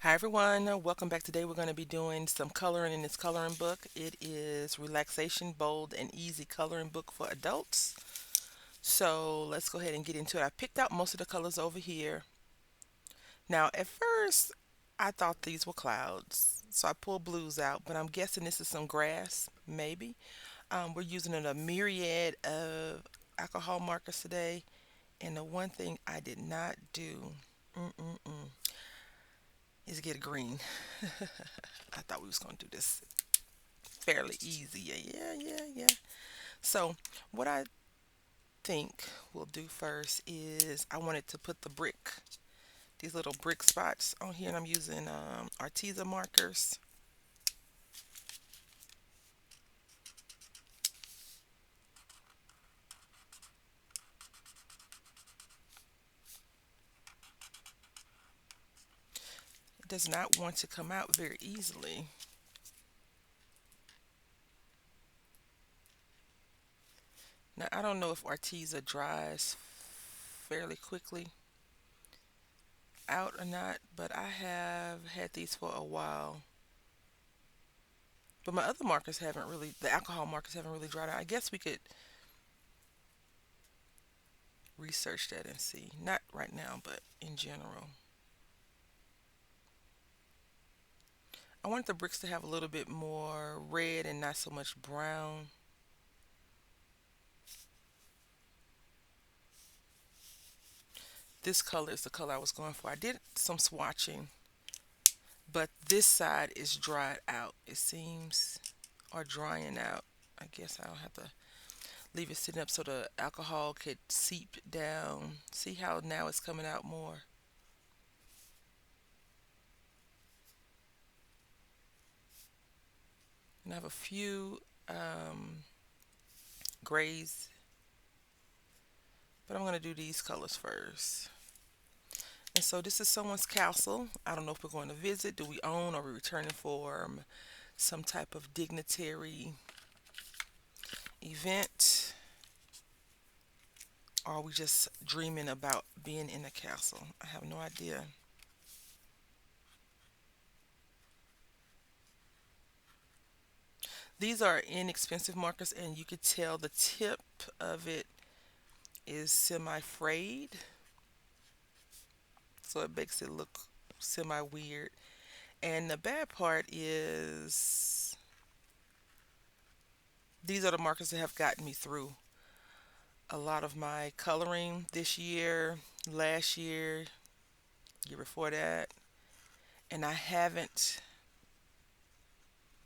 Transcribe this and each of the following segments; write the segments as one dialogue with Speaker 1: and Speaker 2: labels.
Speaker 1: Hi everyone, welcome back. Today we're going to be doing some coloring in this coloring book. It is Relaxation, Bold, and Easy Coloring Book for Adults. So let's go ahead and get into it. I picked out most of the colors over here. Now at first I thought these were clouds, so I pulled blues out, but I'm guessing this is some grass, maybe. We're using a myriad of alcohol markers today, and the one thing I did not do mm-mm-mm, is get a green. I thought we was going to do this fairly easy. Yeah. So what I think we'll do first is I wanted to put these little brick spots on here, and I'm using Arteza markers. It does not want to come out very easily. Now I don't know if Arteza dries fairly quickly out or not, but I have had these for a while. But my other markers haven't really, the alcohol markers haven't really dried out. I guess we could research that and see. Not right now, but in general. I want the bricks to have a little bit more red and not so much brown. This color is the color I was going for. I did some swatching, but this side is dried out, it seems, or drying out. I guess I'll have to leave it sitting up so the alcohol could seep down. See how now it's coming out more? And I have a few grays, but I'm going to do these colors first. And so this is someone's castle. I don't know if we're going to visit. Do we own, or are we returning for some type of dignitary event? Or are we just dreaming about being in a castle? I have no idea. These are inexpensive markers, and you could tell the tip of it is semi-frayed. So it makes it look semi-weird. And the bad part is these are the markers that have gotten me through a lot of my coloring this year, last year, year before that, and I haven't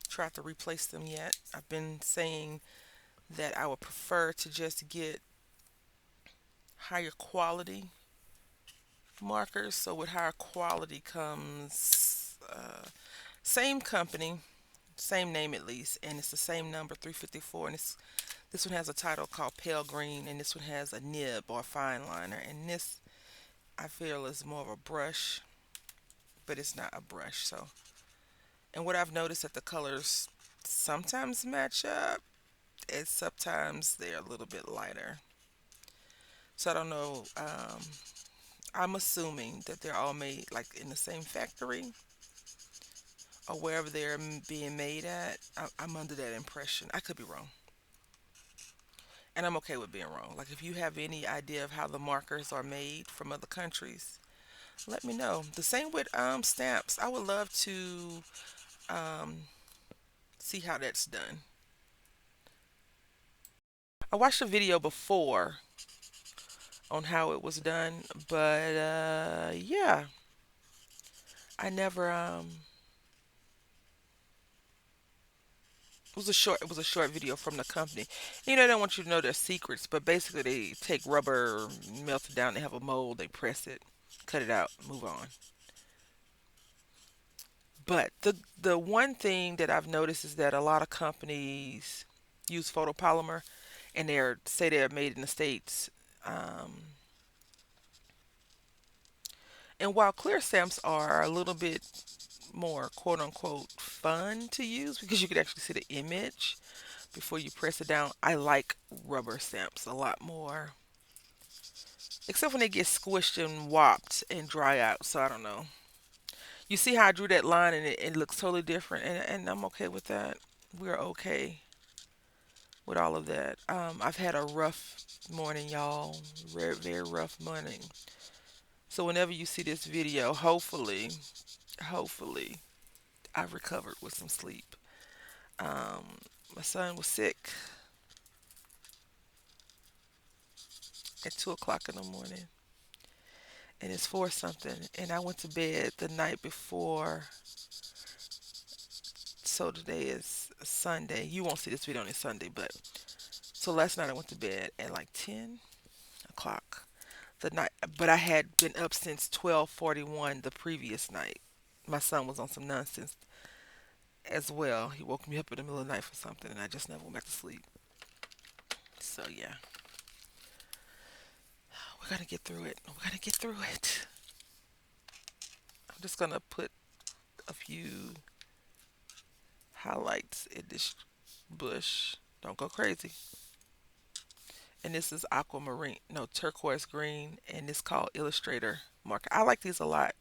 Speaker 1: tried to replace them yet. I've been saying that I would prefer to just get higher quality markers. So with higher quality comes same company, same name at least, and it's the same number 354, and this one has a title called Pale Green, and this one has a nib or a fine liner, and this I feel is more of a brush, but it's not a brush. So, and what I've noticed that the colors sometimes match up, and sometimes they're a little bit lighter. So I don't know. I'm assuming that they're all made like in the same factory or wherever they're being made at. I'm under that impression. I could be wrong, and I'm okay with being wrong. Like if you have any idea of how the markers are made from other countries, let me know. The same with stamps. I would love to um, see how that's done. I watched a video before on how it was done, but yeah, I never. It was a short video from the company. You know, they don't want you to know their secrets, but basically they take rubber, melt it down, they have a mold, they press it, cut it out, move on. But the one thing that I've noticed is that a lot of companies use photopolymer, and they're made in the states. Um, and while clear stamps are a little bit more quote unquote fun to use because you could actually see the image before you press it down, I like rubber stamps a lot more. Except when they get squished and whopped and dry out. So I don't know. You see how I drew that line and it looks totally different, and I'm okay with that. We're okay with all of that. I've had a rough morning, y'all. Very, very rough morning. So whenever you see this video, hopefully, I've recovered with some sleep. Um, my son was sick at 2 o'clock in the morning, and it's 4 something, and I went to bed the night before. So today is Sunday. You won't see this video on a Sunday, but so last night I went to bed at like 10 o'clock the night, but I had been up since 12:41 the previous night. My son was on some nonsense as well. He woke me up in the middle of the night for something, and I just never went back to sleep. So yeah, we're gonna get through it. We're gonna get through it. I'm just gonna put a few highlights in this bush. Don't go crazy. And this is aquamarine, no, turquoise green, and it's called Illustrator marker. I like these a lot.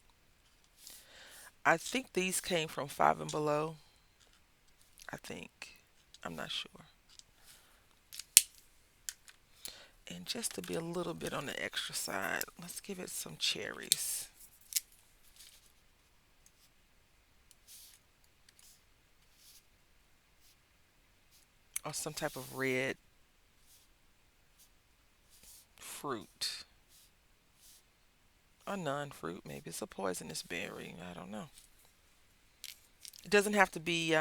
Speaker 1: I think these came from Five and Below. I think. I'm not sure. And just to be a little bit on the extra side, let's give it some cherries or some type of red fruit or non-fruit. Maybe it's a poisonous berry. I don't know. It doesn't have to be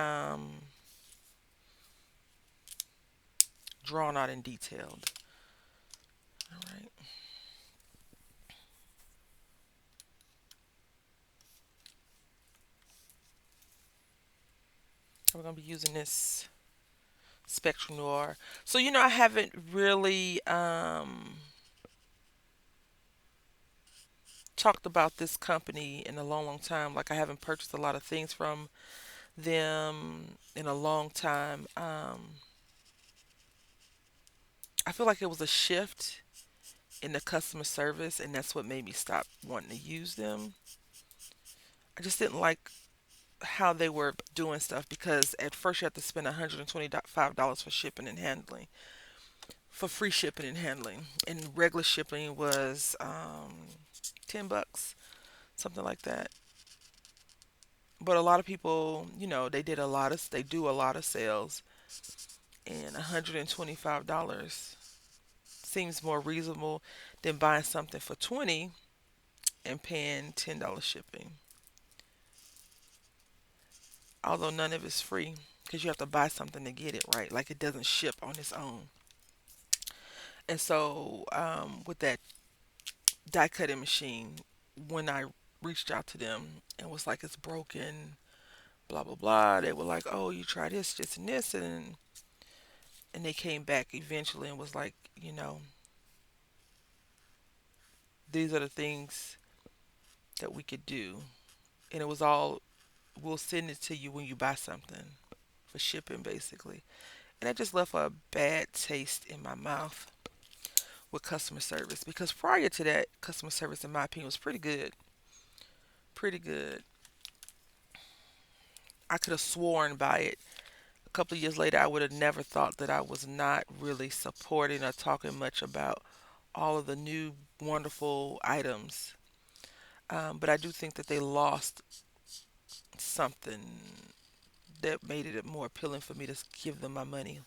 Speaker 1: drawn out and detailed. All right. We're gonna be using this Spectrum Noir. So I haven't really talked about this company in a long, long time. Like I haven't purchased a lot of things from them in a long time. I feel like it was a shift in the customer service, and that's what made me stop wanting to use them. I just didn't like how they were doing stuff because at first you have to spend $125 for shipping and handling, for free shipping and handling, and regular shipping was $10, something like that. But a lot of people, they do a lot of sales, and $125 seems more reasonable than buying something for 20 and paying $10 shipping. Although none of it's free because you have to buy something to get it, right. Like it doesn't ship on its own. And so with that die cutting machine, when I reached out to them and was like, it's broken, blah blah blah, they were like, oh, you try this and this, and they came back eventually and was like, these are the things that we could do. And it was all, we'll send it to you when you buy something for shipping, basically. And that just left a bad taste in my mouth with customer service because prior to that, customer service, in my opinion, was pretty good. Pretty good. I could have sworn by it. A couple of years later, I would have never thought that I was not really supporting or talking much about all of the new wonderful items. But I do think that they lost something that made it more appealing for me to give them my money.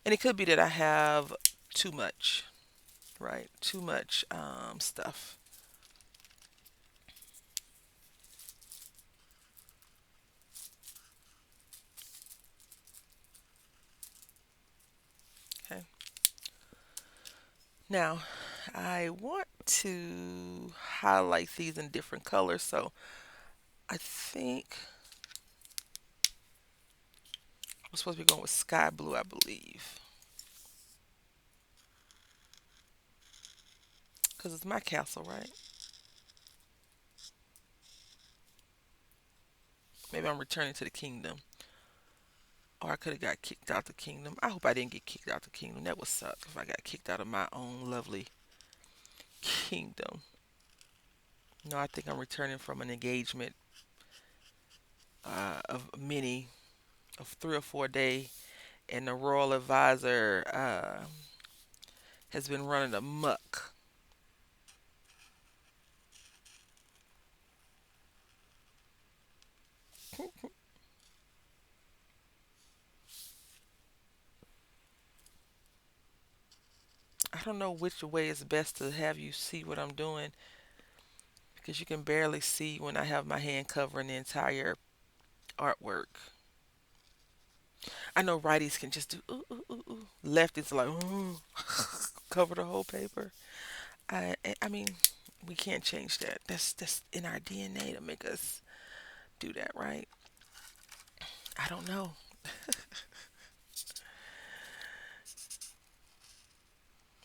Speaker 1: And it could be that I have too much, right? Too much stuff. Okay. Now, I want to highlight these in different colors. So I think we're supposed to be going with sky blue, I believe. Because it's my castle, right? Maybe I'm returning to the kingdom. Or I could have got kicked out the kingdom. I hope I didn't get kicked out the kingdom. That would suck if I got kicked out of my own lovely kingdom. No, I think I'm returning from an engagement of many, of 3 or 4 day, and the royal advisor has been running amok. I don't know which way is best to have you see what I'm doing because you can barely see when I have my hand covering the entire artwork. I know righties can just do ooh ooh ooh ooh. Lefties like ooh, cover the whole paper. I mean, we can't change that. That's in our DNA to make us do that, right? I don't know.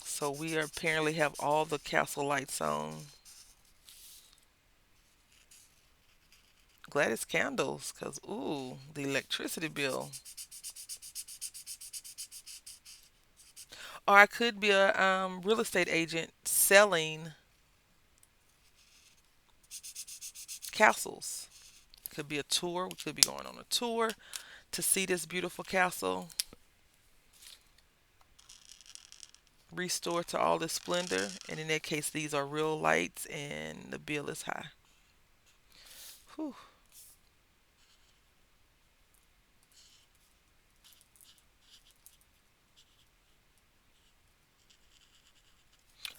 Speaker 1: So we apparently have all the castle lights on. Glad it's candles, cause ooh, the electricity bill. Or I could be a real estate agent selling castles. Could be a tour. We could be going on a tour to see this beautiful castle restored to all its splendor. And in that case, these are real lights, and the bill is high. Whew.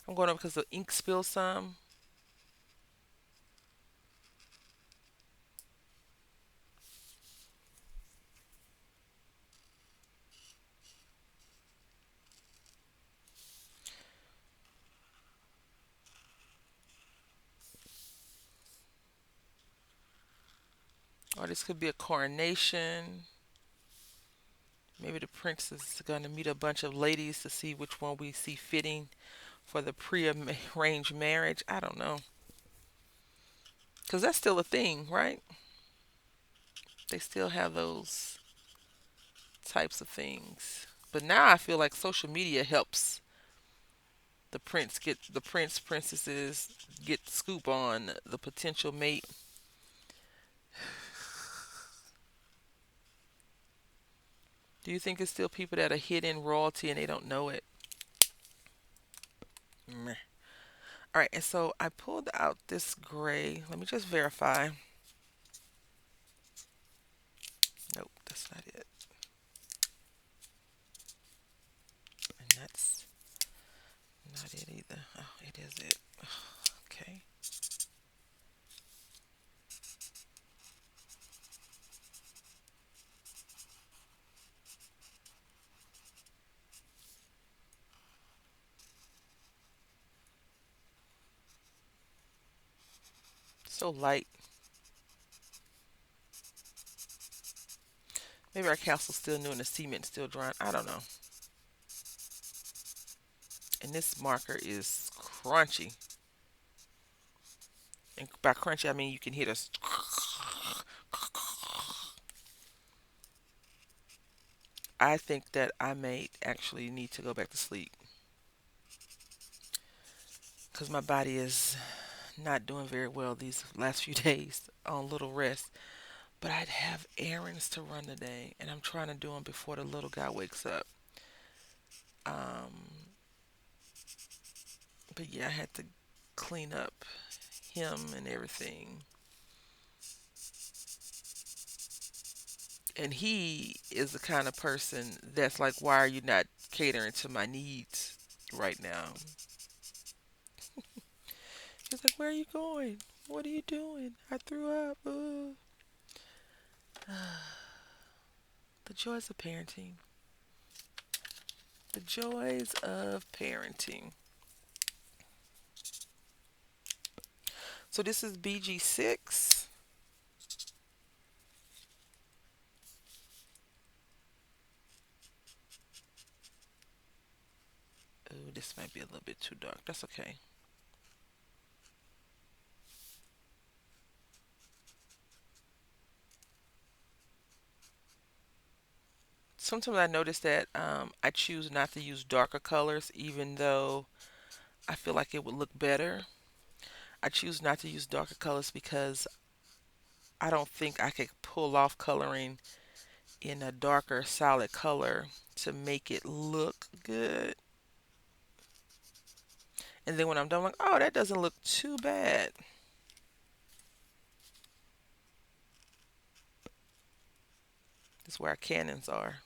Speaker 1: I'm going up because the ink spilled some. Or this could be a coronation. Maybe the prince is going to meet a bunch of ladies to see which one we see fitting for the pre-arranged marriage. I don't know. Because that's still a thing, right? They still have those types of things. But now I feel like social media helps the prince princesses get the scoop on the potential mate. Do you think it's still people that are hidden royalty and they don't know it? Meh. All right, and so I pulled out this gray. Let me just verify. Nope, that's not it. And that's not it either. Oh, it is it. Okay. So light. Maybe our castle's still new and the cement's still drying. I don't know. And this marker is crunchy. And by crunchy, I mean you can hear this. I think that I may actually need to go back to sleep because my body is not doing very well these last few days on little rest. But I'd have errands to run today, and I'm trying to do them before the little guy wakes up. Um, but yeah, I had to clean up him and everything. And he is the kind of person that's like, why are you not catering to my needs right now? He's like, where are you going? What are you doing? I threw up. The joys of parenting. The joys of parenting. So this is BG6. Oh, this might be a little bit too dark. That's okay. Sometimes I notice that I choose not to use darker colors, even though I feel like it would look better. I choose not to use darker colors because I don't think I could pull off coloring in a darker solid color to make it look good. And then when I'm done, I'm like, oh, that doesn't look too bad. This is where our cannons are.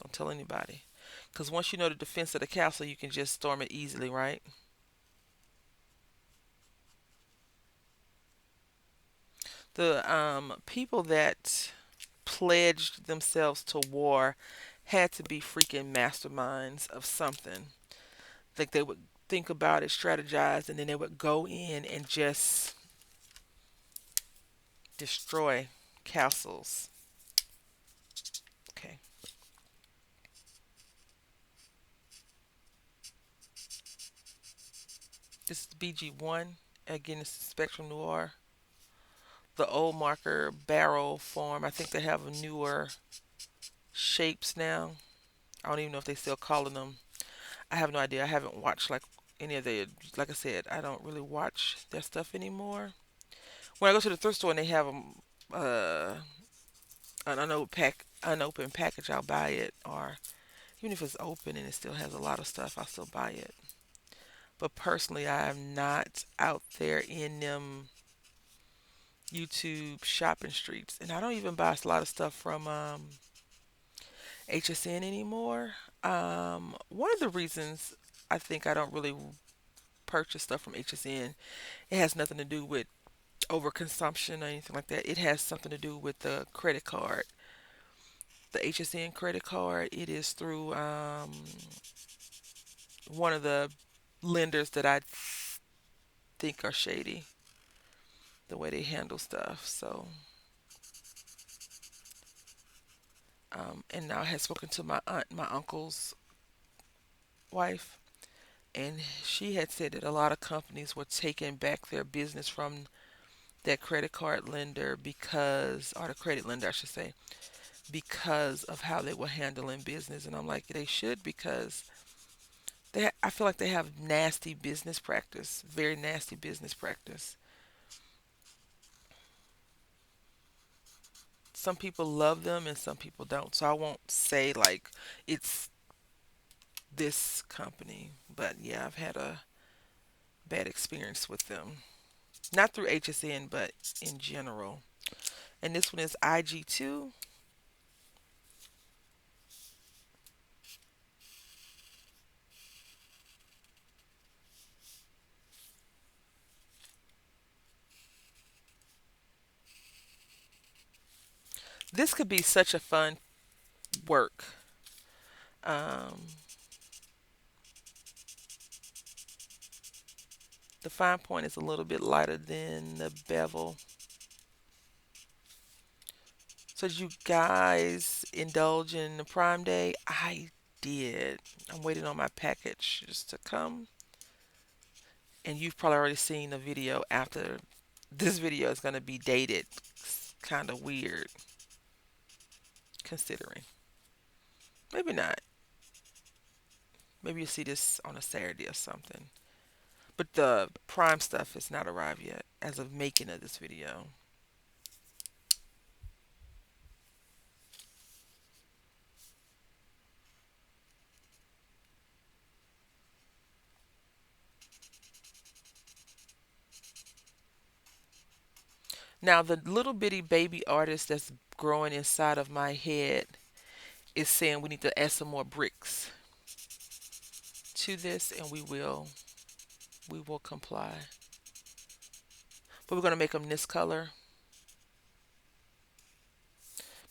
Speaker 1: Don't tell anybody. Because once you know the defense of the castle, you can just storm it easily, right? The people that pledged themselves to war had to be freaking masterminds of something. Like they would think about it, strategize, and then they would go in and just destroy castles. Okay, this is BG1. Again, it's Spectrum Noir. The old marker barrel form. I think they have newer shapes now. I don't even know if they still calling them. I have no idea. I haven't watched like any of the. Like I said, I don't really watch their stuff anymore. When I go to the thrift store and they have them, an unopened package, I'll buy it. Or even if it's open and it still has a lot of stuff, I'll still buy it. But personally, I am not out there in them YouTube shopping streets, and I don't even buy a lot of stuff from HSN anymore. One of the reasons I think I don't really purchase stuff from HSN, it has nothing to do with overconsumption or anything like that. It has something to do with the credit card. The HSN credit card, it is through one of the lenders that I think are shady, the way they handle stuff. So, and now I had spoken to my aunt, my uncle's wife, and she had said that a lot of companies were taking back their business from that credit card lender because, or the credit lender, I should say, because of how they were handling business. And I'm like, they should, because I feel like they have nasty business practice, very nasty business practice. Some people love them and some people don't. So I won't say like it's this company, but yeah, I've had a bad experience with them. Not through HSN, but in general. And this one is IG2. This could be such a fun work. Um, the fine point is a little bit lighter than the bevel. So did you guys indulge in the Prime Day? I did. I'm waiting on my package just to come. And you've probably already seen the video after this video is going to be dated. Kind of weird, considering. Maybe not. Maybe you see this on a Saturday or something. But the Prime stuff is not arrived yet as of making of this video. Now, the little bitty baby artist that's growing inside of my head is saying we need to add some more bricks to this, and we will comply. But we're gonna make them this color.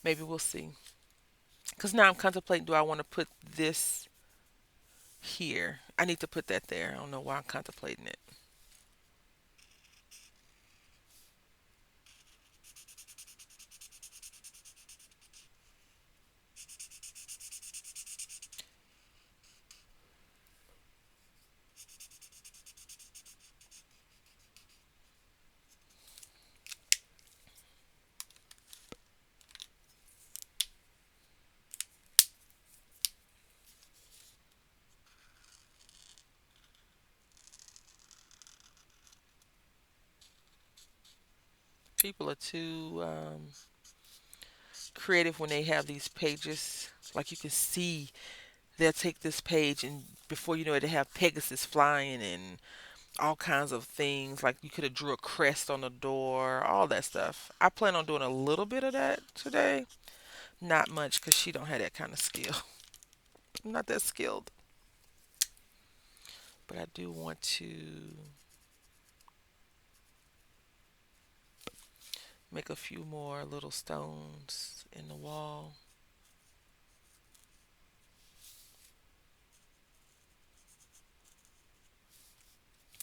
Speaker 1: Maybe we'll see. Cause now I'm contemplating: do I want to put this here? I need to put that there. I don't know why I'm contemplating it. People are too creative when they have these pages. Like you can see, they'll take this page and before you know it, they have Pegasus flying and all kinds of things. Like you could have drew a crest on the door, all that stuff. I plan on doing a little bit of that today. Not much because she don't have that kind of skill. I'm not that skilled, but I do want to make a few more little stones in the wall.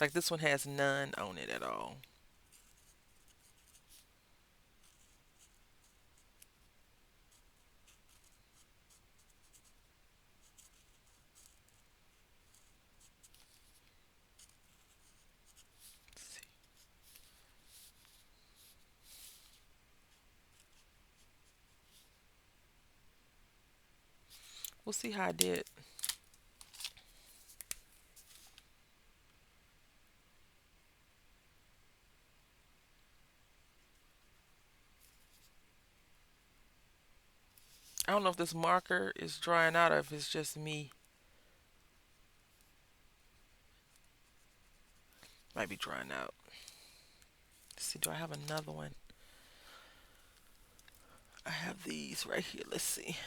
Speaker 1: Like this one has none on it at all. Let's see. We'll see how I did. I don't know if this marker is drying out or if it's just me. Might be drying out. Let's see, do I have another one? I have these right here. Let's see.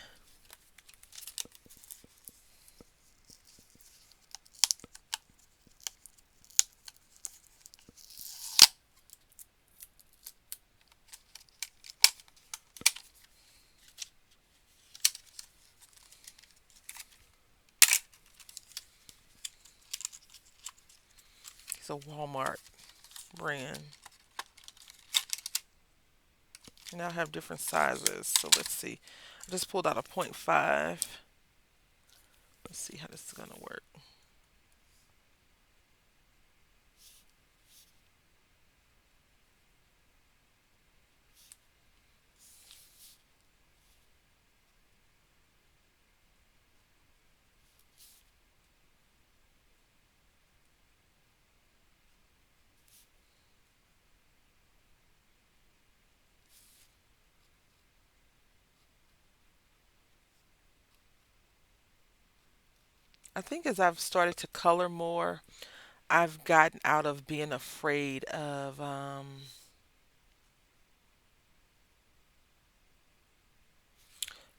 Speaker 1: It's a Walmart brand. And I have different sizes. So let's see. I just pulled out a point 0.5. Let's see how this is going to work. I think as I've started to color more, I've gotten out of being afraid of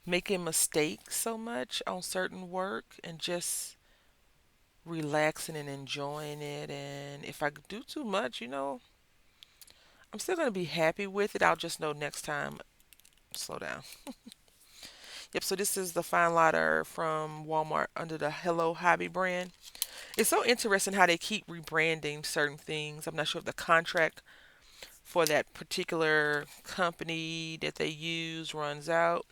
Speaker 1: making mistakes so much on certain work and just relaxing and enjoying it. And if I do too much, I'm still going to be happy with it. I'll just know next time, slow down. Yep, so this is the fine liner from Walmart under the Hello Hobby brand. It's so interesting how they keep rebranding certain things. I'm not sure if the contract for that particular company that they use runs out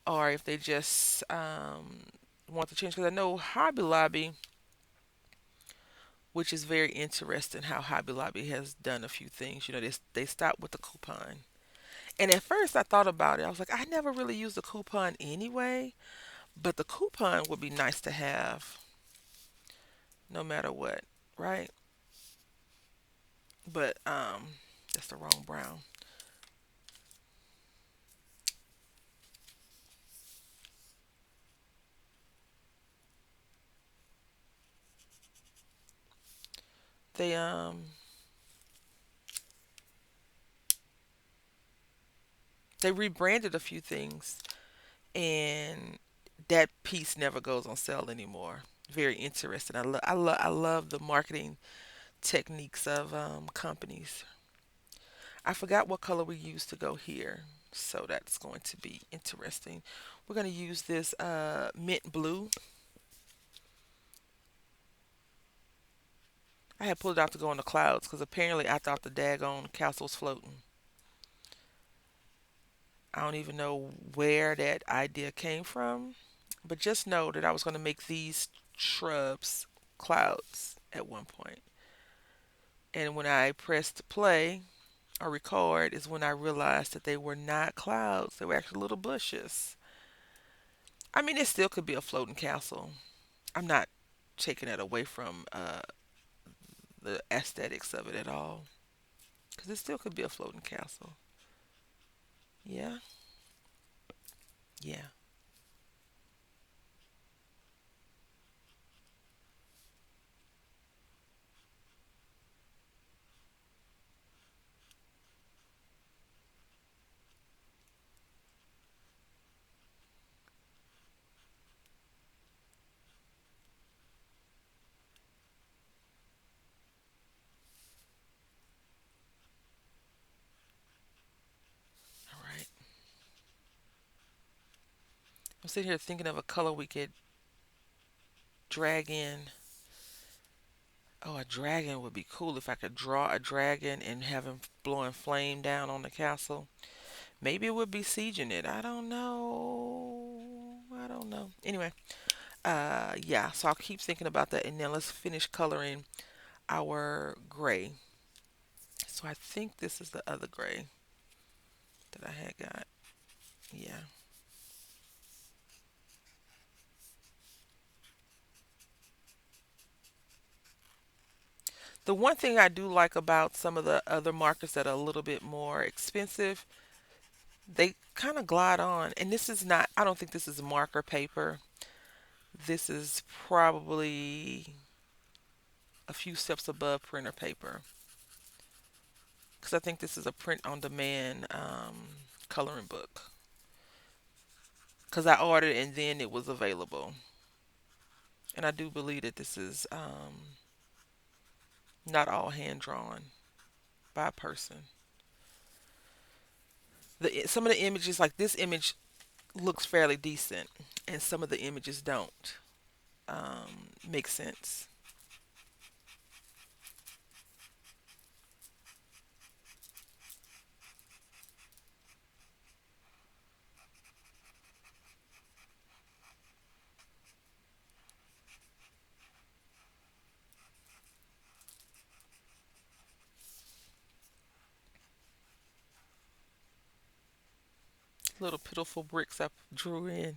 Speaker 1: or if they just want to change. Because I know Hobby Lobby, which is very interesting how Hobby Lobby has done a few things. They stopped with the coupon. And at first I thought about it. I was like, I never really used the coupon anyway, but the coupon would be nice to have no matter what, right? But that's the wrong brown. They they rebranded a few things and that piece never goes on sale anymore. Very interesting. I love the marketing techniques of companies. I forgot what color we used to go here, so that's going to be interesting. We're going to use this mint blue. I had pulled it out to go on the clouds because apparently I thought the daggone castle was floating. I don't even know where that idea came from, but just know that I was going to make these shrubs clouds at one point. And when I pressed play or record is when I realized that they were not clouds. They were actually little bushes. I mean, it still could be a floating castle. I'm not taking it away from the aesthetics of it at all. Because it still could be a floating castle. Yeah, yeah. All right. I'm sitting here thinking of a color we could drag in. Oh, a dragon would be cool if I could draw a dragon and have him blowing flame down on the castle. Maybe it would be sieging it. I don't know. I don't know. Anyway, yeah, so I'll keep thinking about that and then let's finish coloring our gray. So I think this is the other gray that I had got. Yeah. The one thing I do like about some of the other markers that are a little bit more expensive, they kind of glide on. And this is not, I don't think this is marker paper. This is probably a few steps above printer paper. Because I think this is a print on demand coloring book. Because I ordered it and then it was available. And I do believe that this is not all hand drawn by a person. Some of the images, like this image, looks fairly decent, and some of the images don't make sense. Little pitiful bricks I drew in.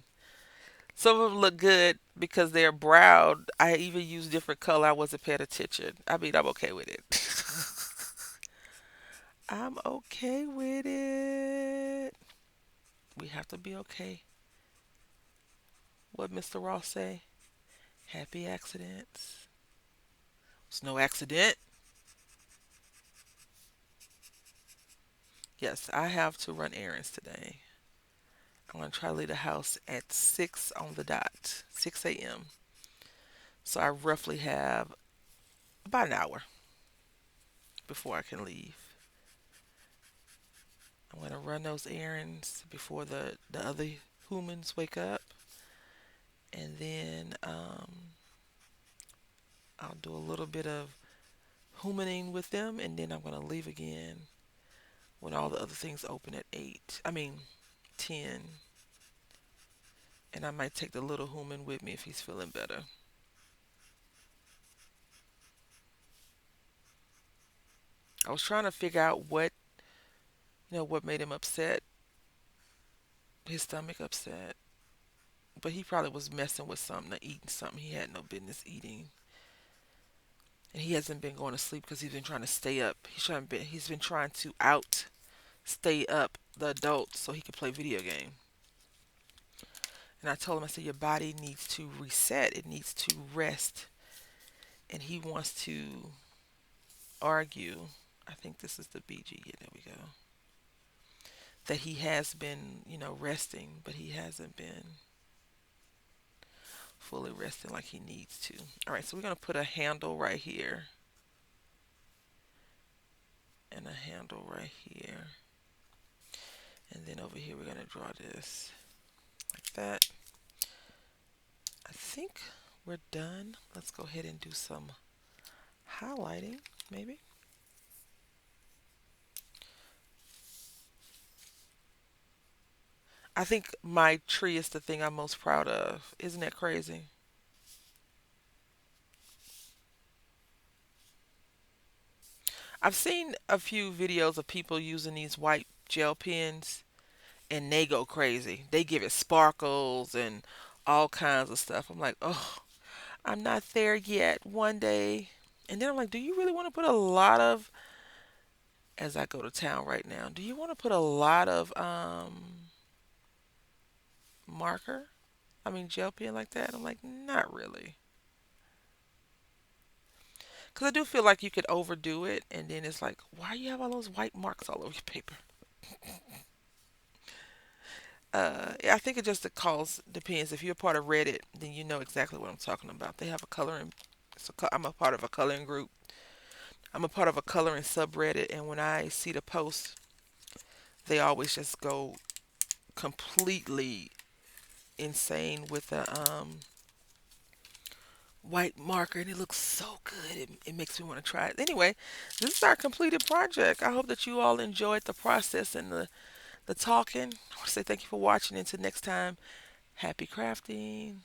Speaker 1: Some of them look good because they're browed. I even used different color. I wasn't paying attention. I mean, I'm okay with it. I'm okay with it. We have to be okay. What Mr. Ross say? Happy accidents. It's no accident. Yes, I have to run errands today. I'm going to try to leave the house at 6 on the dot, 6 a.m. So I roughly have about an hour before I can leave. I'm going to run those errands before the other humans wake up. And then I'll do a little bit of humaning with them. And then I'm going to leave again when all the other things open at 8. I mean, 10. And I might take the little human with me if he's feeling better. I was trying to figure out what made him upset, his stomach upset. But he probably was messing with something or eating something he had no business eating. And he hasn't been going to sleep because he's been trying to stay up. He's been trying to out stay up the adults so he could play video game. And I told him, I said, your body needs to reset. It needs to rest. And he wants to argue. I think this is the BG. Yeah, there we go. That he has been, resting, but he hasn't been fully resting like he needs to. All right, so we're going to put a handle right here and a handle right here. And then over here, we're going to draw this like that. I think we're done. Let's go ahead and do some highlighting, maybe. I think my tree is the thing I'm most proud of. Isn't that crazy? I've seen a few videos of people using these white gel pens and they go crazy. They give it sparkles and all kinds of stuff. I'm like, oh, I'm not there yet. One day. And then I'm like, do you really want to put a lot of as I go to town right now. Do you want to put a lot of marker? I mean gel pen like that? I'm like, not really. Because I do feel like you could overdo it, and then it's like, why you have all those white marks all over your paper? I think it just calls depends. If you're a part of Reddit, then you know exactly what I'm talking about. They have a coloring. I'm a part of a coloring group. I'm a part of a coloring subreddit, and when I see the posts, they always just go completely insane with the white marker, and it looks so good. It makes me want to try it. Anyway, this is our completed project. I hope that you all enjoyed the process and the talking. I want to say thank you for watching. Until next time, happy crafting.